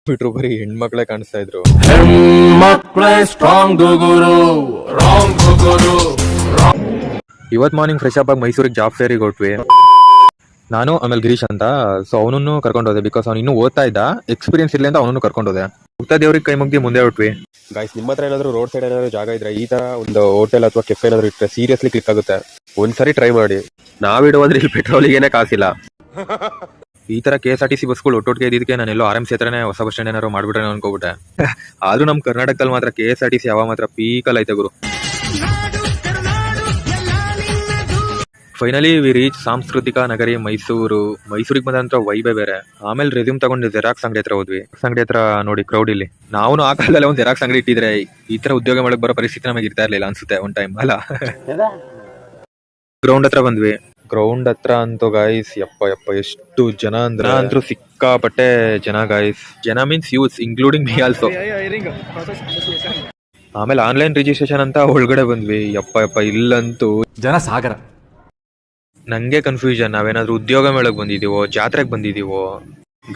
ಬಿಟ್ರು ಬರೀ ಹೆಣ್ಮಕ್ಳೇ ಕಾಣಿಸ್ತಾ ಇದ್ರು. ಇವತ್ ಮಾರ್ನಿಂಗ್ ಫ್ರೆಶ್ ಅಪ್ ಆಗಿ ಮೈಸೂರಿಗೆ ಜಾಬ್ ಫೇರಿಗೆ ಹೊಟ್ವಿ. ನಾನು ಆಮೇಲೆ ಗಿರೀಶ್ ಅಂತ. ಸೊ ಅವನನ್ನು ಕರ್ಕೊಂಡು ಹೋದೆ, ಬಿಕಾಸ್ ಅವ್ನು ಇನ್ನೂ ಓದ್ತಾ ಇದ್ದ, ಎಕ್ಸ್ಪೀರಿಯನ್ಸ್ ಇರಲಿ ಅಂತ ಅವನನ್ನು ಕರ್ಕೊಂಡು ಹೋದೆ. ಹುಟ್ಟಾ ದೇವ್ರಿಗೆ ಕೈ ಮುಗ್ದಿ ಮುಂದೆ ಹೊಟ್ವಿ. ಗಾಯ್ಸ್, ನಿಮ್ಮ ಹತ್ರ ಏನಾದ್ರು ರೋಡ್ ಸೈಡ್ ಏನಾದ್ರು ಜಾಗ ಇದ್ರೆ, ಈ ತರ ಒಂದು ಹೋಟೆಲ್ ಅಥವಾ ಕೆಫೆ ಏನಾದ್ರು ಇಟ್ಟರೆ ಸೀರಿಯಸ್ಲಿ ಕ್ಲಿಕ್ ಆಗುತ್ತೆ. ಒಂದ್ಸರಿ ಟ್ರೈ ಮಾಡಿ. ನಾವಿಡುವ ಅಂದ್ರೆ ಇಲ್ಲಿ ಪೆಟ್ರೋಲಿಗೇನೆ ಕಾಸಿಲ್ಲ. ಈ ತರ KSRTC ಬಸ್ಗಳು ಒಟ್ಟೊಟ್ಟಿಗೆ ಇದ್ದಕ್ಕೆ ನಾನು ಎಲ್ಲೋ RMC ಹತ್ರನೇ ಹೊಸ ಬಸ್ ಸ್ಟ್ಯಾಂಡ್ ಏನಾದ್ರು ಮಾಡ್ಬಿಟ್ರೆ ಅನ್ಕೋಬಿಟ್ಟೆ. ಆದ್ರೂ ನಮ್ಮ ಕರ್ನಾಟಕದಲ್ಲಿ ಮಾತ್ರ KSRTC ಯಾವ ಮಾತ್ರ ಪೀಕಲ್ ಐತೆ ಗುರು. ಫೈನಲಿ ವಿ ರೀಚ್ ಸಾಂಸ್ಕೃತಿಕ ನಗರಿ ಮೈಸೂರು. ಮೈಸೂರಿಗೆ ಬಂದಂತ ವೈಬೇ ಬೇರೆ. ಆಮೇಲೆ ರೆಸ್ಯೂಮ್ ತಗೊಂಡು ಜೆರಾಕ್ಸ್ ಅಂಗಡಿ ಹತ್ರ ಹೋದ್ವಿ. ಅಂಗಡಿ ಹತ್ರ ನೋಡಿ ಕ್ರೌಡ್ ಇಲ್ಲಿ. ನಾವು ಆ ಕಾಲದಲ್ಲಿ ಒಂದು ಜೆರಾಕ್ಸ್ ಅಂಗಡಿ ಇಟ್ಟಿದ್ರೆ ಈ ತರ ಉದ್ಯೋಗ ಮಾಡಕ್ ಬರೋ ಪರಿಸ್ಥಿತಿ ನಮಗೆ ಇರ್ತಾ ಇರ್ಲಿಲ್ಲ ಅನ್ಸುತ್ತೆ ಒಂದ್ ಟೈಮ್ ಅಲ್ಲ. ಗ್ರೌಂಡ್ ಹತ್ರ ಬಂದ್ವಿ. ಗ್ರೌಂಡ್ ಹತ್ರ ಅಂತೂ ಗಾಯ್ಸ್ ಯಪ್ಪ ಎಷ್ಟು ಜನ ಅಂದ್ರೆ ಅಂತೂ ಸಿಕ್ಕಾಪಟ್ಟೆ ಜನ ಗಾಯ್ಸ್. ಜನ means use including me also. ಆಮೇಲೆ ಆನ್ಲೈನ್ ರಿಜಿಸ್ಟ್ರೇಷನ್ ಅಂತ ಒಳಗಡೆ ಬಂದ್ವಿ. ಯಪ್ಪ ಇಲ್ಲಂತೂ ಜನ ಸಾಗರ. ನಂಗೆ ಕನ್ಫ್ಯೂಷನ್, ನಾವೇನಾದ್ರೂ ಉದ್ಯೋಗ ಮೇಳಕ್ ಬಂದಿದೀವೋ ಜಾತ್ರೆಗೆ ಬಂದಿದೀವೋ.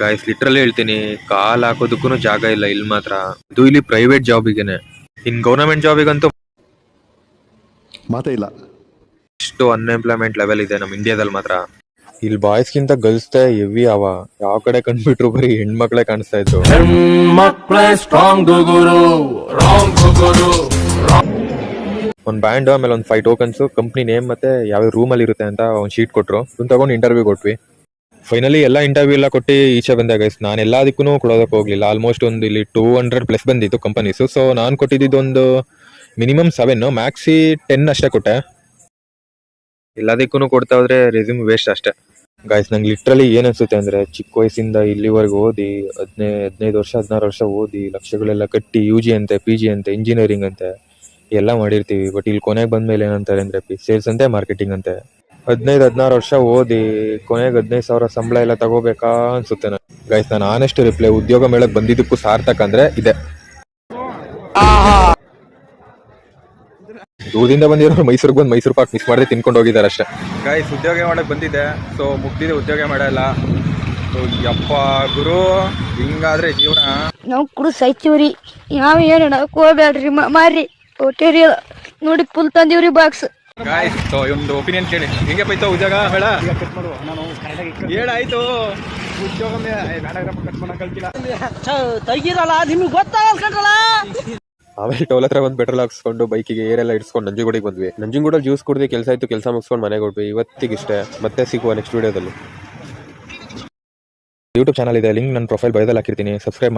ಗಾಯ್ಸ್ ಲಿಟ್ರಲಿ ಹೇಳ್ತೀನಿ, ಕಾಲ್ ಹಾಕೋದಕ್ಕೂ ಜಾಗ ಇಲ್ಲ ಇಲ್ಲಿ ಮಾತ್ರ. ಇದು ಇಲ್ಲಿ ಪ್ರೈವೇಟ್ ಜಾಬಿಗೆನೆ. ಇನ್ ಗೌರ್ಮೆಂಟ್ ಜಾಬಿಗಂತೂ ಮಾತೇ ಇಲ್ಲ. ಇಷ್ಟು ಅನ್ಎಂಪ್ಲಾಯ್ಮೆಂಟ್ ಲೆವೆಲ್ ಇದೆ ನಮ್ಮ ಇಂಡಿಯಾದಲ್ಲಿ ಮಾತ್ರ. ಇಲ್ಲಿ ಬಾಯ್ಸ್ಗಿಂತ ಗರ್ಲ್ಸ್ದೇ ಹೆವಿ ಅವ. ಯಾವ ಕಡೆ ಕಂಡ್ಬಿಟ್ರು ಬರೀ ಹೆಣ್ಮಕ್ಳೇ ಕಾಣಿಸ್ತಾ ಇದ್ರು. ಒಂದು ಬ್ಯಾಂಡ್ ಆಮೇಲೆ ಒಂದು 5 ಟೋಕನ್ಸ್, ಕಂಪ್ನಿ ನೇಮ್ ಮತ್ತೆ ಯಾವ ರೂಮ್ ಅಲ್ಲಿ ಇರುತ್ತೆ ಅಂತ ಒಂದು ಶೀಟ್ ಕೊಟ್ರು. ಅದನ್ನ ತಗೊಂಡು ಇಂಟರ್ವ್ಯೂ ಕೊಟ್ವಿ. ಫೈನಲಿ ಎಲ್ಲ ಇಂಟರ್ವ್ಯೂ ಎಲ್ಲ ಕೊಟ್ಟು ಈಚೆ ಬಂದೆ ಗೈಸ್. ನಾನು ಎಲ್ಲದಕ್ಕೂ ಕೊಡೋದಕ್ಕೆ ಹೋಗ್ಲಿಲ್ಲ. ಆಲ್ಮೋಸ್ಟ್ ಒಂದು ಇಲ್ಲಿ 200+ ಬಂದಿತ್ತು ಕಂಪನೀಸು. ಸೊ ನಾನು ಕೊಟ್ಟಿದ್ದು ಒಂದು ಮಿನಿಮಮ್ 7, ಮ್ಯಾಕ್ಸಿ 10 ಅಷ್ಟೇ ಕೊಟ್ಟೆ. ಎಲ್ಲದಕ್ಕೂ ಕೊಡ್ತಾ ಹೋದ್ರೆ ರೆಸ್ಯೂಮ್ ವೇಸ್ಟ್ ಅಷ್ಟೇ. ಗಾಯ್ಸ್ ನಂಗೆ ಲಿಟ್ರಲಿ ಏನ್ ಅನ್ಸುತ್ತೆ ಅಂದ್ರೆ, ಚಿಕ್ಕ ವಯಸ್ಸಿಂದ ಇಲ್ಲಿವರೆಗೂ ಓದಿ 15 ವರ್ಷ 16 ವರ್ಷ ಓದಿ ಲಕ್ಷಗಳೆಲ್ಲ ಕಟ್ಟಿ UG ಅಂತೆ PG ಅಂತೆ ಇಂಜಿನಿಯರಿಂಗ್ ಅಂತೆ ಎಲ್ಲ ಮಾಡಿರ್ತೀವಿ. ಬಟ್ ಇಲ್ಲಿ ಕೊನೆಗೆ ಬಂದ್ಮೇಲೆ ಏನಂತಾರೆ ಅಂದ್ರೆ ಸೇಲ್ಸ್ ಅಂತೆ ಮಾರ್ಕೆಟಿಂಗ್ ಅಂತೆ. 15-16 ವರ್ಷ ಓದಿ ಕೊನೆಗೆ 15,000 ಸಂಬಳ ಎಲ್ಲ ತಗೋಬೇಕಾ ಅನ್ಸುತ್ತೆ ನಾನು. ಗೈಸ್ ನಾನು ಆನೆಸ್ಟ್ ರಿಪ್ಲೈ, ಉದ್ಯೋಗ ಮೇಳಕ್ ಬಂದಿದ್ದಕ್ಕೂ ಸಾರ್ಥಕ ಅಂದ್ರೆ ಇದೆ. ದೂರದಿಂದ ಬಂದಿರೋ ಮೈಸೂರಿಗೆ ಬಂದು ಮೈಸೂರು ಪಾಕ್ ಮಿಸ್ ಮಾಡದೆ ತಿನ್ಕೊಂಡು ಹೋಗಿದ್ದಾರೆ ಅಷ್ಟೇ. ಗೈಸ್ ಉದ್ಯೋಗ ಮಾಡಕ್ ಬಂದಿದ್ದೆ. ಸೊ ಮುಗ್ದಿದೆ ಉದ್ಯೋಗ ಮಾಡಲ್ಲ. ಯಪ್ಪ ಗುರು, ಹಿಂಗಾದ್ರೆ ಜೀವನ. ನಾವು ಕೂಡ ಸೈತೀವ್ರಿ. ಯಾವ ಏನು ಹೋಗ್ಬೇಡ್ರಿ ಮಾರ್ರಿ ಹೋಟೆರಿ ನೋಡಿ ಫುಲ್ ತಂದಿವ್ರಿ ಬಾಕ್ಸ್. ಗಾಯ್ಸ್ ಸೊ ಒಂದು ಒಪಿನಿಯನ್ ಕೇಳಿ, ಹೆಂಗೆ ಬೈತೋ ಉದ್ಯೋಗ ಬೇಡ ಹೇಳಾಯ್ತು. ಉದ್ಯೋಗ ತೆಗೀರಲ್ಲ ನಿಮ್ಗೆ ಗೊತ್ತಾಗಲ್ಲ. ಆಮೇಲೆ ಟೋಲ್ ಹತ್ರ ಬಂದು ಪೆಟ್ರೋಲ್ ಹಾಕ್ಸ್ಕೊಂಡು ಬೈಕಿಗೆ ಏರೆಲ್ಲ ಇಡ್ಸ್ಕೊಂಡು ನಂಜನಗೂಡಿಗೆ ಬಂದ್ವಿ. ನಂಜನಗೂಡಲ್ಲಿ ಜ್ಯೂಸ್ ಕುಡಿದು ಕೆಲಸ ಆಯ್ತು, ಕೆಲಸ ಮುಗಿಸ್ಕೊಂಡು ಮನೆಗೆ ಹೊರಟ್ವಿ. ಇವತ್ತಿಗಿಷ್ಟೇ, ಮತ್ತೆ ಸಿಗುವ ನೆಕ್ಸ್ಟ್ ವಿಡಿಯೋದಲ್ಲಿ. ಯೂಟ್ಯೂಬ್ ಚಾನಲ್ ಇದೆ, ಲಿಂಕ್ ನನ್ನ ಪ್ರೊಫೈಲ್ ಬಯೋದಲ್ಲಿ ಹಾಕಿರ್ತೀನಿ, ಸಬ್ಸ್ಕ್ರೈಬ್ ಮಾಡಿ.